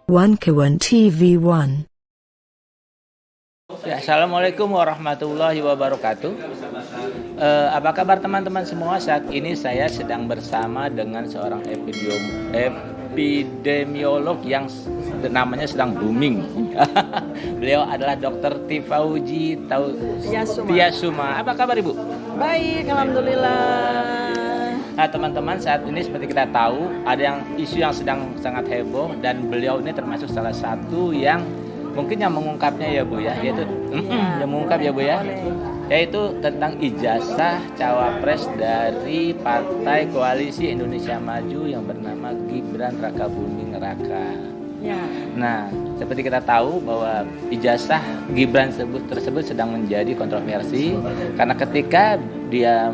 One TV1. Ya, Assalamualaikum warahmatullahi wabarakatuh. Apa kabar teman-teman semua? Saat ini saya sedang bersama dengan seorang epidemiolog yang namanya sedang booming. Beliau adalah Dr. Tifauji Tiasuma. Apa kabar Ibu? Baik, alhamdulillah. Nah teman-teman, saat ini seperti kita tahu ada isu yang sedang sangat heboh, dan beliau ini termasuk salah satu yang mungkin yang mengungkapnya ya Bu ya, yaitu yang mengungkap ya Bu ya, yaitu tentang ijazah cawapres dari Partai Koalisi Indonesia Maju yang bernama Gibran Rakabuming Raka. Ya. Nah, seperti kita tahu bahwa ijazah Gibran tersebut sedang menjadi kontroversi karena ketika dia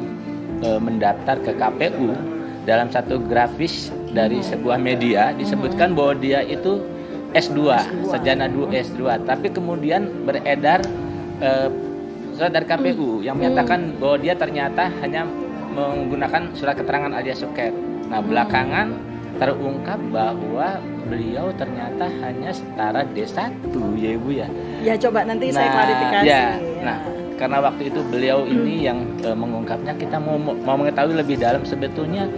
mendaftar ke KPU, dalam satu grafis dari sebuah media disebutkan bahwa dia itu S2, sarjana S2, tapi kemudian beredar surat dari KPU yang menyatakan bahwa dia ternyata hanya menggunakan surat keterangan alias suket. Nah, belakangan terungkap bahwa beliau ternyata hanya setara D1 ya Ibu ya. Ya, coba nanti saya klarifikasi. Ya. Nah, karena waktu itu beliau ini yang mengungkapnya, kita mau mengetahui lebih dalam sebetulnya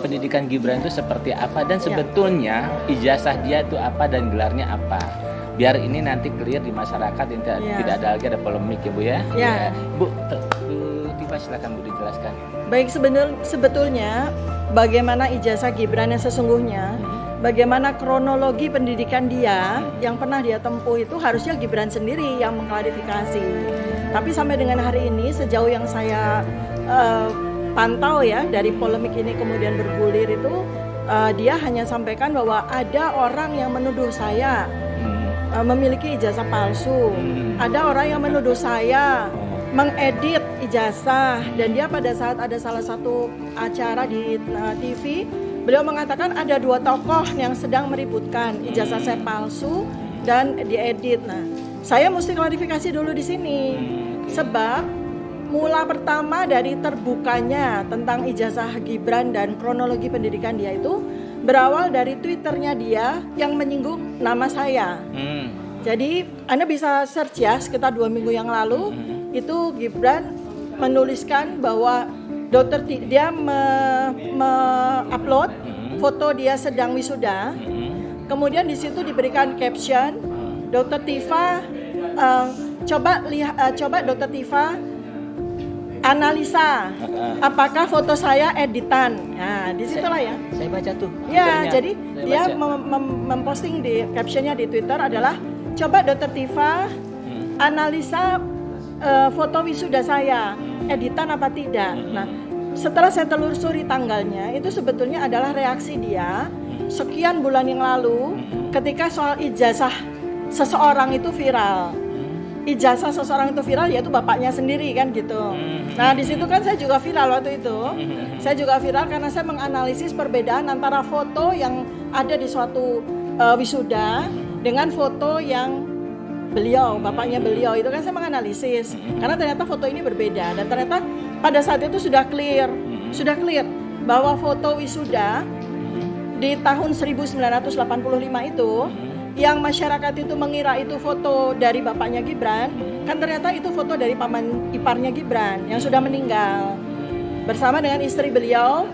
pendidikan Gibran itu seperti apa, dan sebetulnya ijazah dia itu apa dan gelarnya apa, biar ini nanti clear di masyarakat, tidak ada lagi ada polemik ya Bu ya. Ya. Bu Tifa, silakan Bu dijelaskan. Baik, sebetulnya bagaimana ijazah Gibran yang sesungguhnya, bagaimana kronologi pendidikan dia yang pernah dia tempuh, itu harusnya Gibran sendiri yang mengklarifikasi. Tapi sampai dengan hari ini, sejauh yang saya pantau ya, dari polemik ini kemudian bergulir itu, dia hanya sampaikan bahwa ada orang yang menuduh saya memiliki ijazah palsu. Ada orang yang menuduh saya mengedit ijazah, dan dia pada saat ada salah satu acara di TV, beliau mengatakan ada dua tokoh yang sedang meributkan ijazah saya palsu dan diedit. Nah, saya mesti klarifikasi dulu di sini, sebab mula pertama dari terbukanya tentang ijazah Gibran dan kronologi pendidikan dia itu berawal dari Twitternya dia yang menyinggung nama saya. Jadi Anda bisa search ya, sekitar 2 minggu yang lalu itu Gibran menuliskan bahwa dia upload foto dia sedang wisuda. Kemudian di situ diberikan caption, Dr. Tifa, coba Dr. Tifa analisa apakah foto saya editan. Nah, disitulah ya. Saya baca tuh. Ya, jadi dia memposting di captionnya di Twitter adalah, coba Dr. Tifa analisa foto wisuda saya, editan apa tidak. Nah, setelah saya telusuri tanggalnya, itu sebetulnya adalah reaksi dia sekian bulan yang lalu ketika soal ijazah seseorang itu viral. Ijazah seseorang itu viral, yaitu bapaknya sendiri kan gitu. Nah, di situ kan saya juga viral waktu itu. Saya juga viral karena saya menganalisis perbedaan antara foto yang ada di suatu wisuda dengan foto yang bapaknya beliau itu kan saya menganalisis. Karena ternyata foto ini berbeda, dan ternyata pada saat itu sudah clear bahwa foto wisuda di tahun 1985 itu yang masyarakat itu mengira itu foto dari bapaknya Gibran, kan ternyata itu foto dari paman iparnya Gibran yang sudah meninggal bersama dengan istri beliau,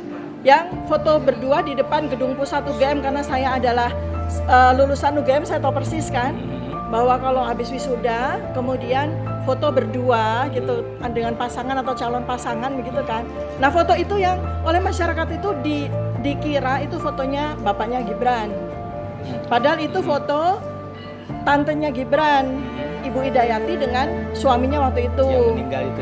yang foto berdua di depan gedung pusat UGM. Karena saya adalah lulusan UGM, saya tahu persis kan bahwa kalau habis wisuda kemudian foto berdua gitu dengan pasangan atau calon pasangan begitu kan. Nah, foto itu yang oleh masyarakat itu dikira itu fotonya bapaknya Gibran. Padahal itu foto tantenya Gibran, Ibu Idayati dengan suaminya waktu itu.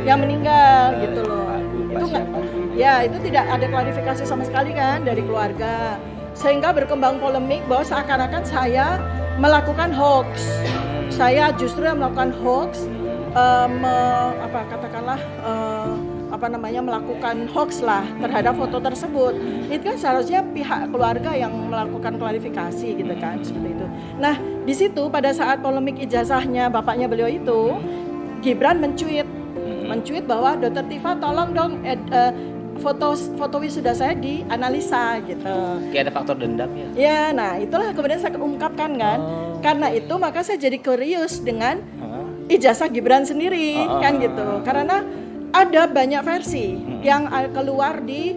Yang meninggal gitu loh. Itu enggak, ya itu tidak ada klarifikasi sama sekali kan dari keluarga. Sehingga berkembang polemik bahwa seakan-akan saya melakukan hoax. Saya justru yang melakukan hoax, melakukan hoax lah terhadap foto tersebut. Itu kan seharusnya pihak keluarga yang melakukan klarifikasi gitu kan, seperti itu. Nah, di situ pada saat polemik ijazahnya bapaknya beliau itu, Gibran mencuit bahwa Dr. Tifa tolong dong foto wisuda saya dianalisa gitu. Kayak ada faktor dendam ya? Ya, nah itulah kemudian saya ungkapkan kan. Karena itu maka saya jadi curious dengan ijazah Gibran sendiri kan gitu. Karena ada banyak versi yang keluar di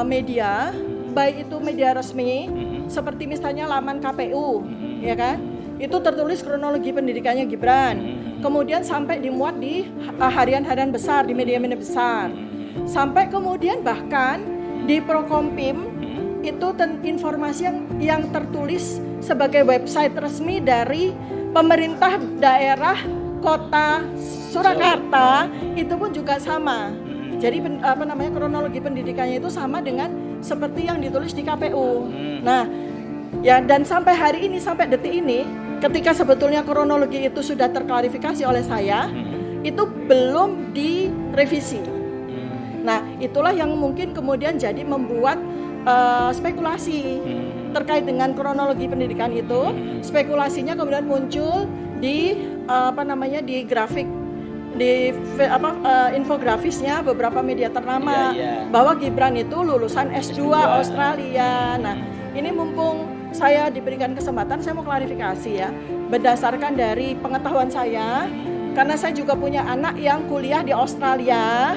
media, baik itu media resmi seperti misalnya laman KPU, ya kan? Itu tertulis kronologi pendidikannya Gibran. Kemudian sampai dimuat di harian-harian besar, di media-media besar. Sampai kemudian bahkan di Prokompim itu informasi yang tertulis sebagai website resmi dari pemerintah daerah Kota Surakarta itu pun juga sama. Jadi kronologi pendidikannya itu sama dengan seperti yang ditulis di KPU. Nah, ya dan sampai hari ini, sampai detik ini, ketika sebetulnya kronologi itu sudah terklarifikasi oleh saya, itu belum direvisi. Nah, itulah yang mungkin kemudian jadi membuat spekulasi terkait dengan kronologi pendidikan itu. Spekulasinya kemudian muncul di di grafik, di infografisnya beberapa media ternama bahwa Gibran itu lulusan S2 Australia. Nah, ini mumpung saya diberikan kesempatan, saya mau klarifikasi ya, berdasarkan dari pengetahuan saya, karena saya juga punya anak yang kuliah di Australia,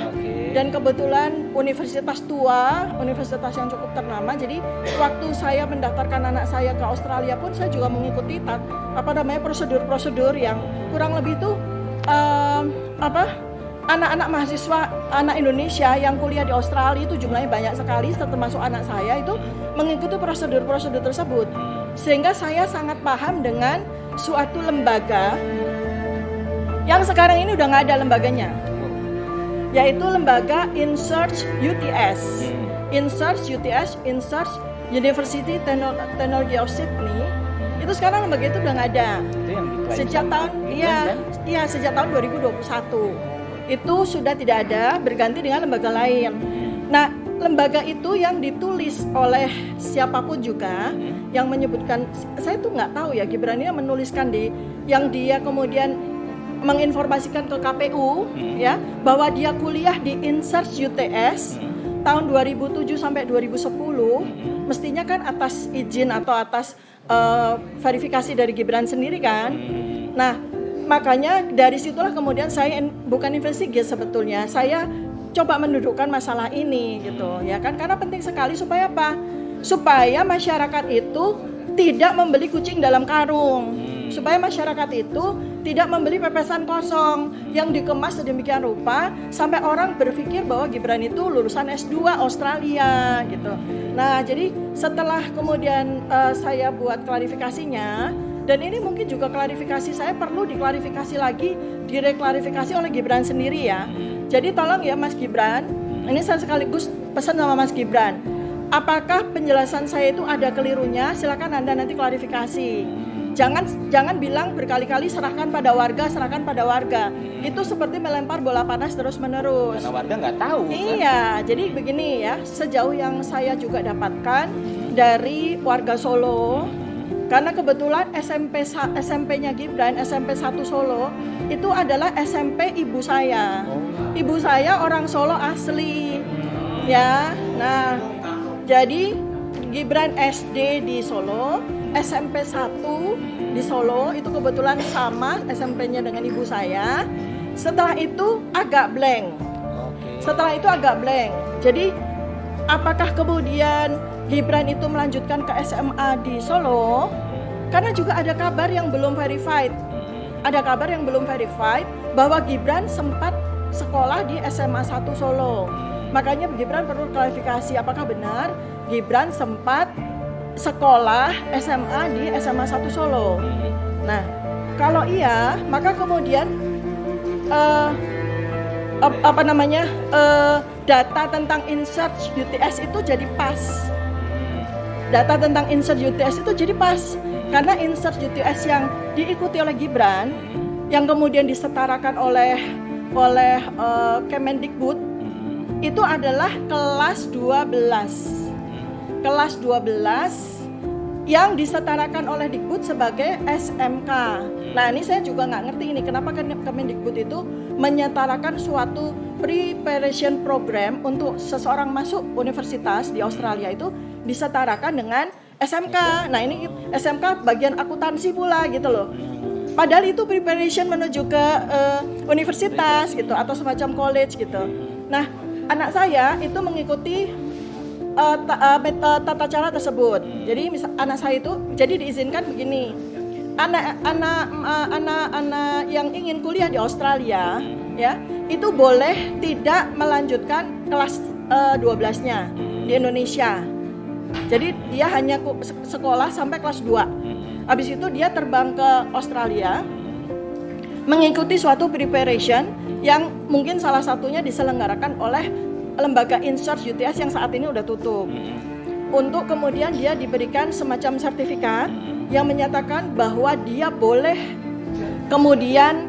dan kebetulan universitas tua, universitas yang cukup ternama. Jadi waktu saya mendaftarkan anak saya ke Australia pun saya juga mengikuti prosedur-prosedur yang kurang lebih itu anak-anak mahasiswa, anak Indonesia yang kuliah di Australia itu jumlahnya banyak sekali, termasuk anak saya itu mengikuti prosedur-prosedur tersebut. Sehingga saya sangat paham dengan suatu lembaga yang sekarang ini udah nggak ada lembaganya, yaitu lembaga InSearch UTS. InSearch UTS, InSearch University Technology of Sydney. Itu sekarang lembaga itu udah nggak ada. Sejak tahun 2021 itu sudah tidak ada, berganti dengan lembaga lain. Nah, lembaga itu yang ditulis oleh siapapun juga yang menyebutkan, saya tuh nggak tahu ya, Gibran ini menuliskan yang dia kemudian menginformasikan ke KPU ya bahwa dia kuliah di InSearch UTS tahun 2007 sampai 2010, mestinya kan atas izin atau atas verifikasi dari Gibran sendiri kan. Nah, makanya dari situlah kemudian saya bukan investigasi sebetulnya, saya coba mendudukkan masalah ini gitu ya kan, karena penting sekali supaya apa? Supaya masyarakat itu tidak membeli kucing dalam karung. Supaya masyarakat itu tidak membeli pepesan kosong yang dikemas sedemikian rupa sampai orang berpikir bahwa Gibran itu lulusan S2 Australia gitu. Nah, jadi setelah kemudian saya buat klarifikasinya, dan ini mungkin juga klarifikasi saya perlu diklarifikasi lagi, direklarifikasi oleh Gibran sendiri ya. Jadi tolong ya Mas Gibran, ini saya sekaligus pesan sama Mas Gibran, apakah penjelasan saya itu ada kelirunya? Silakan Anda nanti klarifikasi. Jangan bilang berkali-kali serahkan pada warga. Itu seperti melempar bola panas terus-menerus. Karena warga nggak tahu. Iya, kan? Jadi begini ya, sejauh yang saya juga dapatkan dari warga Solo, karena kebetulan SMP-nya Gibran, SMP 1 Solo, itu adalah SMP ibu saya. Ibu saya orang Solo asli. Ya, nah, jadi Gibran SD di Solo, SMP 1 di Solo, itu kebetulan sama SMP-nya dengan ibu saya. Setelah itu agak blank. Jadi apakah kemudian Gibran itu melanjutkan ke SMA di Solo? Karena juga ada kabar yang belum verified. Bahwa Gibran sempat sekolah di SMA 1 Solo. Makanya Gibran perlu klarifikasi apakah benar Gibran sempat sekolah SMA di SMA 1 Solo. Nah, kalau iya, maka kemudian data tentang InSearch UTS itu jadi pas. Karena InSearch UTS yang diikuti oleh Gibran, yang kemudian disetarakan oleh Kemendikbud, itu adalah kelas 12 yang disetarakan oleh Dikbud sebagai SMK. Nah, ini saya juga nggak ngerti ini kenapa Kemendikbud itu menyetarakan suatu preparation program untuk seseorang masuk universitas di Australia itu disetarakan dengan SMK. Nah ini SMK bagian akuntansi pula gitu loh. Padahal itu preparation menuju ke universitas gitu atau semacam college gitu. Nah anak saya itu mengikuti tata cara tersebut. Jadi anak saya itu jadi diizinkan begini. Anak-anak yang ingin kuliah di Australia ya itu boleh tidak melanjutkan kelas 12-nya di Indonesia. Jadi dia hanya sekolah sampai kelas 2. Habis itu dia terbang ke Australia mengikuti suatu preparation yang mungkin salah satunya diselenggarakan oleh lembaga InSearch UTS yang saat ini udah tutup. Untuk kemudian dia diberikan semacam sertifikat yang menyatakan bahwa dia boleh kemudian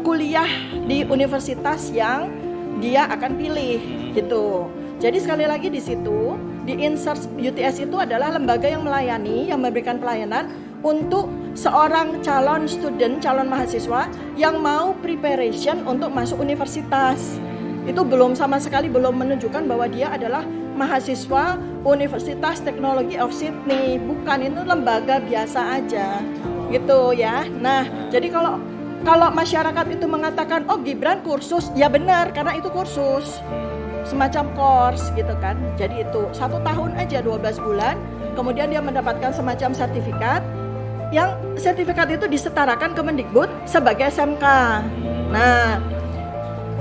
kuliah di universitas yang dia akan pilih gitu. Jadi sekali lagi di situ di InSearch UTS itu adalah lembaga yang melayani, yang memberikan pelayanan untuk seorang calon mahasiswa yang mau preparation untuk masuk universitas. Itu sama sekali belum menunjukkan bahwa dia adalah mahasiswa Universitas Teknologi of Sydney. Bukan, itu lembaga biasa aja gitu ya. Nah jadi kalau masyarakat itu mengatakan oh Gibran kursus, ya benar karena itu kursus semacam course gitu kan. Jadi itu 1 tahun aja 12 bulan kemudian dia mendapatkan semacam sertifikat, yang sertifikat itu disetarakan ke Mendikbud sebagai SMK. Nah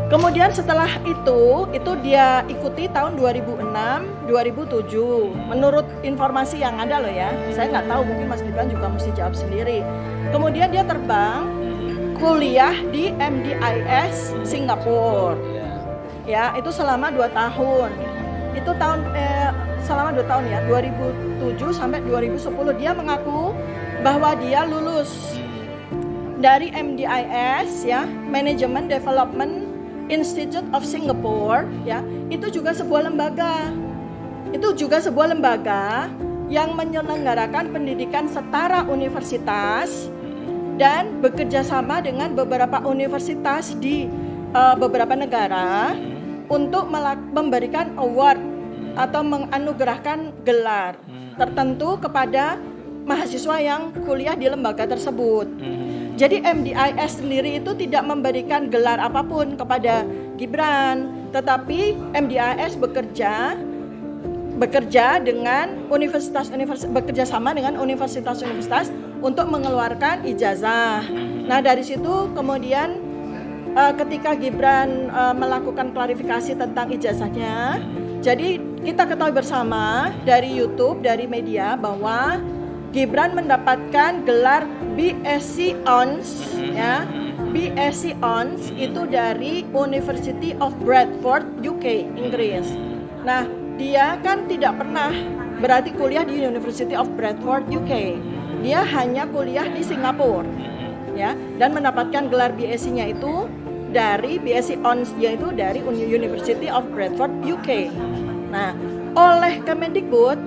kemudian setelah itu dia ikuti tahun 2006, 2007. Menurut informasi yang ada loh ya. Saya nggak tahu, mungkin Mas Gibran juga mesti jawab sendiri. Kemudian dia terbang kuliah di MDIS Singapura. Ya, itu selama 2 tahun. Itu selama 2 tahun ya, 2007 sampai 2010 dia mengaku bahwa dia lulus dari MDIS ya, Management Development Institute of Singapore ya, itu juga sebuah lembaga. Itu juga sebuah lembaga yang menyelenggarakan pendidikan setara universitas dan bekerja sama dengan beberapa universitas di beberapa negara untuk memberikan award atau menganugerahkan gelar tertentu kepada mahasiswa yang kuliah di lembaga tersebut. Jadi MDIS sendiri itu tidak memberikan gelar apapun kepada Gibran, tetapi MDIS bekerja dengan bekerja sama dengan universitas-universitas untuk mengeluarkan ijazah. Nah dari situ kemudian ketika Gibran melakukan klarifikasi tentang ijazahnya, jadi kita ketahui bersama dari YouTube, dari media bahwa Gibran mendapatkan gelar BSc Hons ya. BSc Hons itu dari University of Bradford, UK, Inggris. Nah, dia kan tidak pernah berarti kuliah di University of Bradford, UK. Dia hanya kuliah di Singapura. Ya, dan mendapatkan gelar BSc-nya itu dari BSc Hons yaitu dari University of Bradford, UK. Nah, oleh Kemendikbud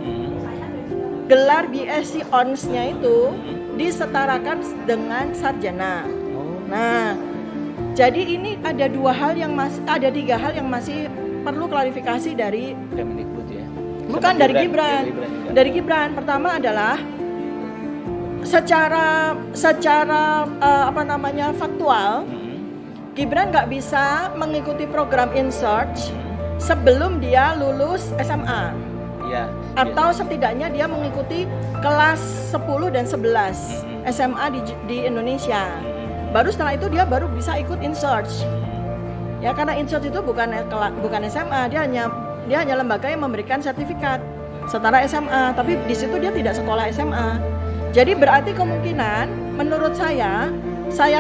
gelar BSc Hons-nya itu disetarakan dengan sarjana. Nah, jadi ini ada 3 hal yang masih perlu klarifikasi dari Kemendikbud ya. Bukan dari Gibran. Dari Gibran pertama adalah secara faktual, Gibran nggak bisa mengikuti program InSearch sebelum dia lulus SMA. Ya, atau setidaknya dia mengikuti kelas 10 dan 11 SMA di Indonesia. Baru setelah itu dia baru bisa ikut InSearch. Ya karena InSearch itu bukan SMA, dia hanya lembaga yang memberikan sertifikat setara SMA, tapi di situ dia tidak sekolah SMA. Jadi berarti kemungkinan menurut saya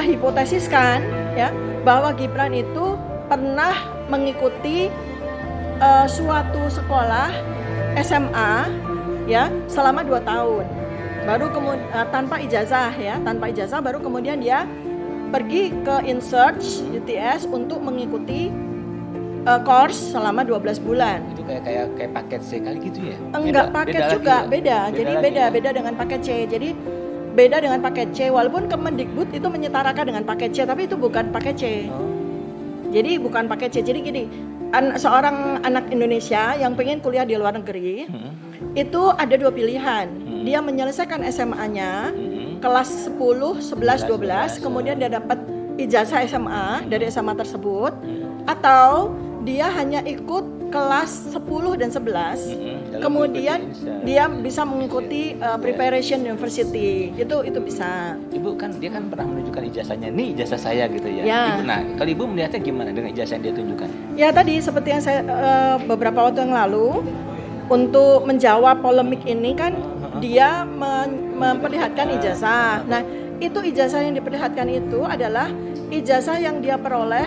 hipotesiskan ya bahwa Gibran itu pernah mengikuti suatu sekolah SMA ya selama 2 tahun. Baru kemudian tanpa ijazah baru kemudian dia pergi ke InSearch UTS untuk mengikuti course selama 12 bulan. Itu kayak paket C kali gitu ya? Enggak, paket juga beda. Jadi beda dengan paket C. Jadi beda dengan paket C, walaupun Kemendikbud itu menyetarakan dengan paket C, tapi itu bukan paket C. Jadi bukan pakai C. Jadi gini, seorang anak Indonesia yang pengen kuliah di luar negeri, itu ada 2 pilihan. Dia menyelesaikan SMA-nya kelas 10, 11, 12, kemudian dia dapat ijazah SMA dari SMA tersebut, atau dia hanya ikut kelas 10 dan 11, kemudian dia bisa mengikuti preparation university. Itu bisa. Ibu kan dia kan pernah menunjukkan ijazahnya, nih ijazah saya gitu ya. Ibu, nah kalau Ibu melihatnya gimana dengan ijazah yang dia tunjukkan? Ya tadi seperti yang saya beberapa waktu yang lalu, untuk menjawab polemik ini kan dia memperlihatkan ijazah. Nah, itu ijazah yang diperlihatkan itu adalah ijazah yang dia peroleh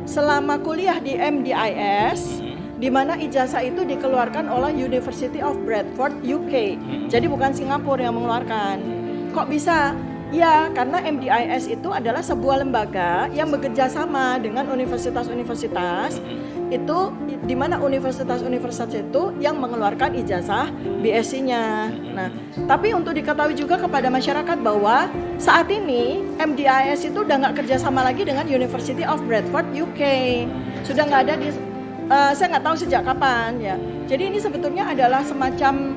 selama kuliah di MDIS, di mana ijazah itu dikeluarkan oleh University of Bradford, UK. Jadi bukan Singapura yang mengeluarkan. Kok bisa? Ya, karena MDIS itu adalah sebuah lembaga yang bekerja sama dengan universitas-universitas. Itu di mana universitas-universitas itu yang mengeluarkan ijazah BSc-nya. Nah, tapi untuk diketahui juga kepada masyarakat bahwa saat ini MDIS itu udah nggak kerjasama lagi dengan University of Bradford UK. Sudah nggak ada di, saya nggak tahu sejak kapan ya. Jadi ini sebetulnya adalah semacam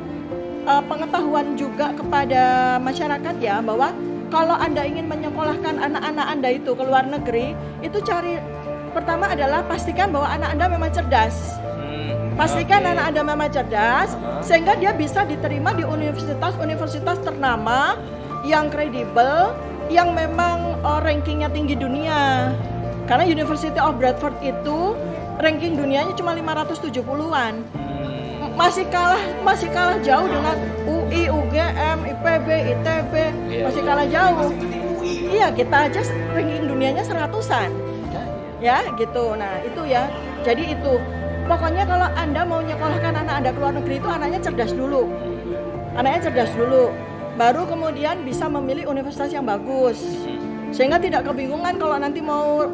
pengetahuan juga kepada masyarakat ya, bahwa kalau Anda ingin menyekolahkan anak-anak Anda itu ke luar negeri, itu pertama adalah pastikan bahwa anak Anda memang cerdas. Pastikan anak Anda memang cerdas, sehingga dia bisa diterima di universitas-universitas ternama yang kredibel, yang memang rankingnya tinggi dunia. Karena University of Bradford itu ranking dunianya cuma 570-an. Masih kalah jauh dengan UI, UGM, IPB, ITB, masih kalah jauh. Iya, kita aja ranking dunianya 100-an. Ya, gitu. Nah, itu ya. Jadi itu. Pokoknya kalau Anda mau nyekolahkan anak Anda ke luar negeri itu anaknya cerdas dulu. Anaknya cerdas dulu. Baru kemudian bisa memilih universitas yang bagus. Sehingga tidak kebingungan kalau nanti mau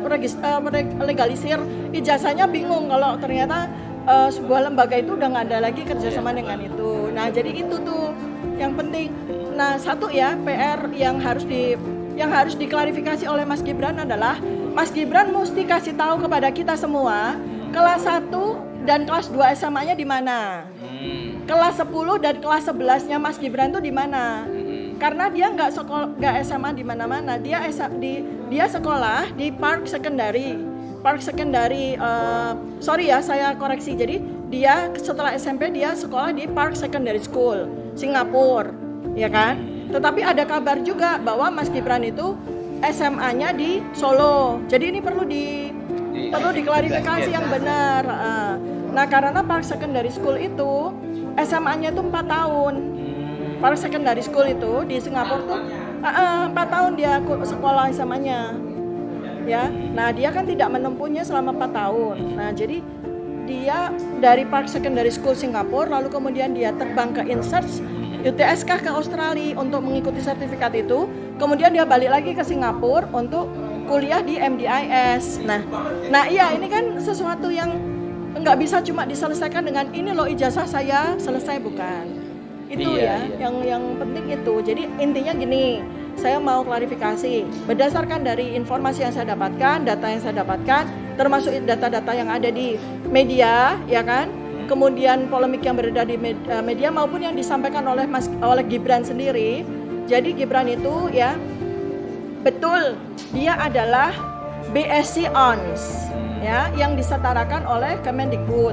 legalisir ijazahnya, bingung kalau ternyata sebuah lembaga itu udah nggak ada lagi kerjasama dengan itu. Nah, jadi itu tuh yang penting. Nah, satu ya PR yang harus diklarifikasi oleh Mas Gibran adalah Mas Gibran mesti kasih tahu kepada kita semua kelas 1 dan kelas 2 SMA-nya di mana. Kelas 10 dan kelas 11-nya Mas Gibran tuh di mana? Karena dia nggak SMA di mana-mana. Dia sekolah di Park Secondary, sorry ya saya koreksi. Jadi dia setelah SMP dia sekolah di Park Secondary School, Singapura, ya kan? Tetapi ada kabar juga bahwa Mas Gibran itu SMA-nya di Solo. Jadi ini perlu diklarifikasi yang benar. Nah, karena Park Secondary School itu SMA-nya itu 4 tahun. Park Secondary School itu di Singapura tuh 4 tahun dia sekolah SMA-nya. Ya, nah dia kan tidak menempuhnya selama 4 tahun. Nah, jadi dia dari Park Secondary School Singapura, lalu kemudian dia terbang ke INSEAD UTSK ke Australia untuk mengikuti sertifikat itu. Kemudian dia balik lagi ke Singapura untuk kuliah di MDIS. Nah iya, ini kan sesuatu yang nggak bisa cuma diselesaikan dengan ini loh ijazah saya selesai, bukan. Itu yang penting itu. Jadi intinya gini, saya mau klarifikasi berdasarkan dari informasi yang saya dapatkan, data yang saya dapatkan, termasuk data-data yang ada di media, ya kan? Kemudian polemik yang beredar di media maupun yang disampaikan oleh Gibran sendiri. Jadi Gibran itu ya betul dia adalah BSc Hons ya, yang disetarakan oleh Kemendikbud.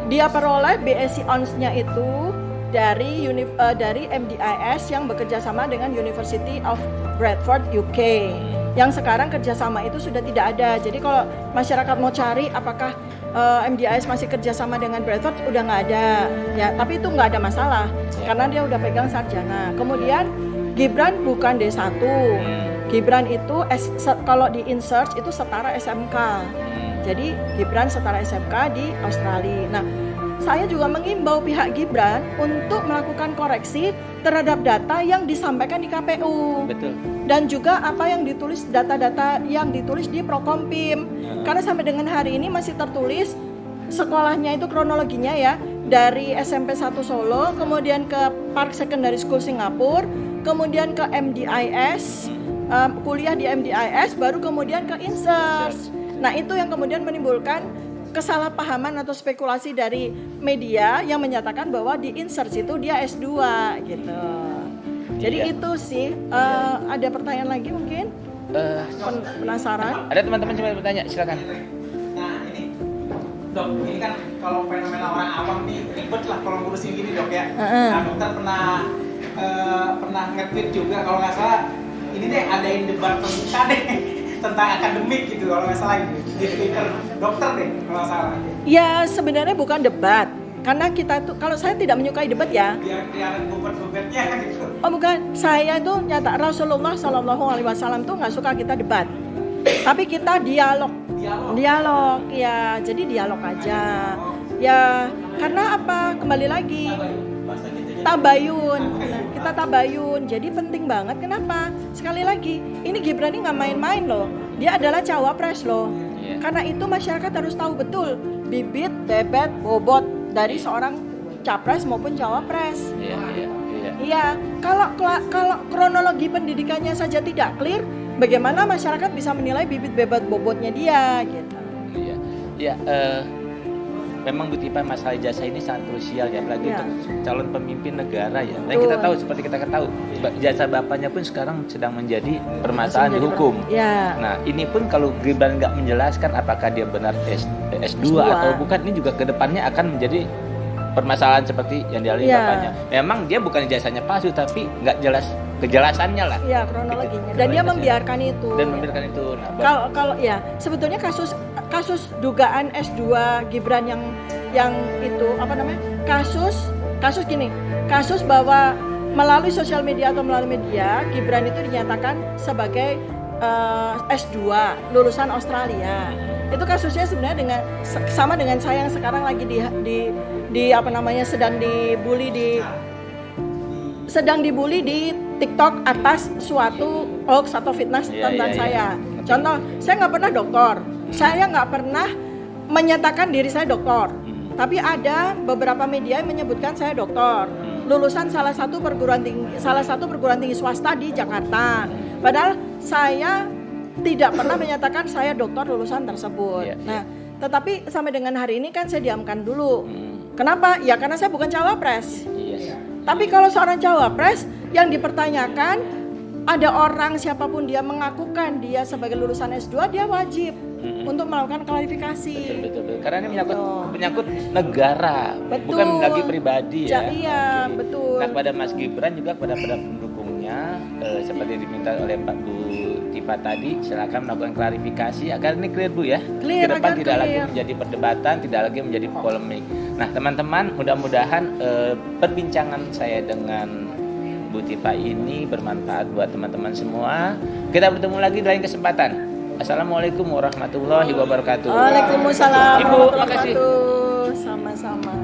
Dia peroleh BSc Hons-nya itu dari MDIS yang bekerja sama dengan University of Bradford UK. Yang sekarang kerjasama itu sudah tidak ada. Jadi kalau masyarakat mau cari apakah MDIS masih kerjasama dengan Bradford, udah nggak ada. Ya, tapi itu nggak ada masalah karena dia udah pegang sarjana. Kemudian Gibran bukan D1. Gibran itu kalau di InSearch itu setara SMK. Jadi Gibran setara SMK di Australia. Nah, saya juga mengimbau pihak Gibran untuk melakukan koreksi terhadap data yang disampaikan di KPU. Betul. Dan juga apa yang ditulis, data-data yang ditulis di Prokompim. Karena sampai dengan hari ini masih tertulis sekolahnya itu kronologinya ya, dari SMP 1 Solo, kemudian ke Park Secondary School Singapura, kemudian ke MDIS, kuliah di MDIS, baru kemudian ke InSearch. Nah itu yang kemudian menimbulkan kesalahpahaman atau spekulasi dari media yang menyatakan bahwa di insert itu dia S2 gitu. Jadi itu sih. Ada pertanyaan lagi mungkin? Penasaran? Ada teman-teman coba bertanya, silakan. Nah ini dok, ini kan kalau fenomena orang awam nih ribet lah kalau ngurusin gini dok ya. Nah dokter pernah nge-tweet juga kalau nggak salah ini deh adain debat terbuka deh tentang akademik gitu kalau nggak salah di Twitter dokter deh kalau nggak salah. Ya sebenarnya bukan debat. Karena kita tuh, kalau saya tidak menyukai debat ya. Biar kelihatan bobot-bobotnya gitu. Oh bukan, saya itu nyata Rasulullah SAW tuh nggak suka kita debat, tapi kita dialog, ya. Jadi dialog aja, ya. Karena apa? Kembali lagi, tabayun. Kita tabayun. Jadi penting banget. Kenapa? Sekali lagi, ini Gibran ini nggak main-main loh. Dia adalah cawapres loh. Karena itu masyarakat harus tahu betul bibit, bebet, bobot dari seorang capres maupun cawapres. Iya. Kalau kronologi pendidikannya saja tidak clear, bagaimana masyarakat bisa menilai bibit bebet bobotnya dia gitu. Iya. Memang Bu Tipa masalah ijazah ini sangat krusial ya, apalagi untuk calon pemimpin negara ya. Dan kita tahu, seperti kita ketahui, ijazah bapaknya pun sekarang sedang menjadi permasalahan di hukum. Nah, ini pun kalau Gibran nggak menjelaskan apakah dia benar S2 atau bukan, ini juga kedepannya akan menjadi permasalahan seperti yang dialami bapaknya. Memang dia bukan ijazahnya palsu, tapi nggak jelas kejelasannya lah. Iya, kronologinya. Dan dia membiarkan itu. Nah, kalau ya sebetulnya kasus dugaan S2 Gibran yang itu apa namanya? Kasus gini. Kasus bahwa melalui sosial media atau melalui media Gibran itu dinyatakan sebagai S2 lulusan Australia. Itu kasusnya sebenarnya sama dengan saya yang sekarang lagi di apa namanya sedang dibully di TikTok atas suatu hoax atau fitnah tentang saya. Contoh, saya nggak pernah doktor, saya nggak pernah menyatakan diri saya doktor, tapi ada beberapa media yang menyebutkan saya doktor, lulusan salah satu perguruan tinggi swasta di Jakarta. Padahal saya tidak pernah menyatakan saya doktor lulusan tersebut. Nah, tetapi sampai dengan hari ini kan saya diamkan dulu. Kenapa? Ya karena saya bukan cawapres. Tapi kalau seorang cawapres yang dipertanyakan, ada orang siapapun dia mengakukan dia sebagai lulusan S2, dia wajib untuk melakukan klarifikasi. Betul. Karena ini menyangkut negara, bukan lagi pribadi ya. Iya, betul. Nah, kepada Mas Gibran juga kepada pendukungnya, seperti diminta oleh Pak Bu Tipa tadi, silakan melakukan klarifikasi agar ini clear Bu ya. Ke depan tidak lagi menjadi perdebatan, tidak lagi menjadi polemik. Nah, teman-teman, mudah-mudahan perbincangan saya dengan Bu Tipa ini bermanfaat buat teman-teman semua. Kita bertemu lagi di lain kesempatan. Assalamualaikum warahmatullahi wabarakatuh. Waalaikumsalam. Ibu, makasih. Sama-sama.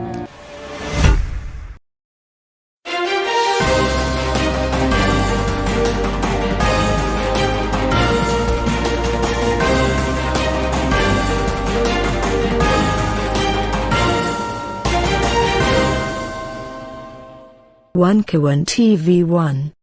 One K1 TV1